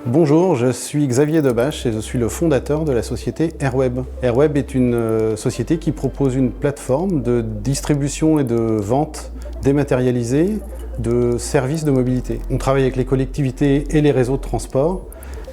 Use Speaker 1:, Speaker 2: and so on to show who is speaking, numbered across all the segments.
Speaker 1: Bonjour, je suis Xavier Debache et je suis le fondateur de la société Airweb. Airweb est une société qui propose une plateforme de distribution et de vente dématérialisée de services de mobilité. On travaille avec les collectivités et les réseaux de transport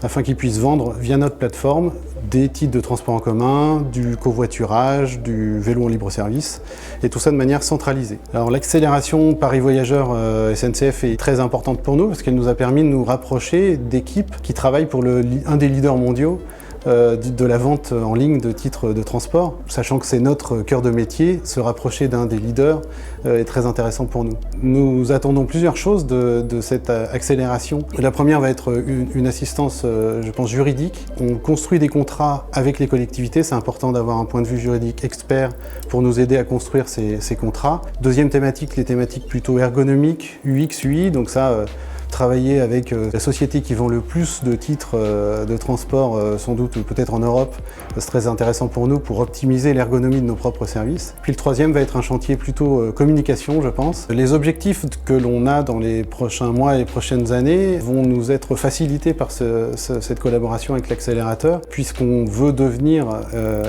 Speaker 1: afin qu'ils puissent vendre via notre plateforme des titres de transport en commun, du covoiturage, du vélo en libre service, et tout ça de manière centralisée. Alors l'accélération Paris Voyageurs SNCF est très importante pour nous parce qu'elle nous a permis de nous rapprocher d'équipes qui travaillent pour un des leaders mondiaux de la vente en ligne de titres de transport. Sachant que c'est notre cœur de métier, se rapprocher d'un des leaders est très intéressant pour nous. Nous attendons plusieurs choses de cette accélération. La première va être une assistance, je pense, juridique. On construit des contrats avec les collectivités, c'est important d'avoir un point de vue juridique expert pour nous aider à construire ces contrats. Deuxième thématique, les thématiques plutôt ergonomiques, UX, UI, donc ça, travailler avec la société qui vend le plus de titres de transport, sans doute peut-être en Europe, c'est très intéressant pour nous pour optimiser l'ergonomie de nos propres services. Puis le troisième va être un chantier plutôt communication, je pense. Les objectifs que l'on a dans les prochains mois et les prochaines années vont nous être facilités par cette collaboration avec l'accélérateur, puisqu'on veut devenir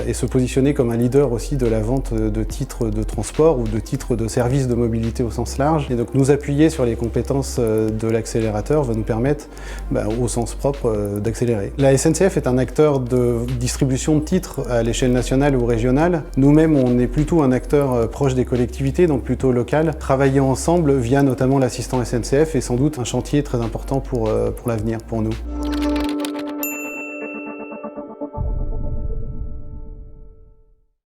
Speaker 1: et se positionner comme un leader aussi de la vente de titres de transport ou de titres de services de mobilité au sens large. Et donc nous appuyer sur les compétences de l'accélérateur va nous permettre, au sens propre, d'accélérer. La SNCF est un acteur de distribution de titres à l'échelle nationale ou régionale. Nous-mêmes, on est plutôt un acteur proche des collectivités, donc plutôt local. Travailler ensemble via notamment l'assistant SNCF est sans doute un chantier très important pour l'avenir, pour nous.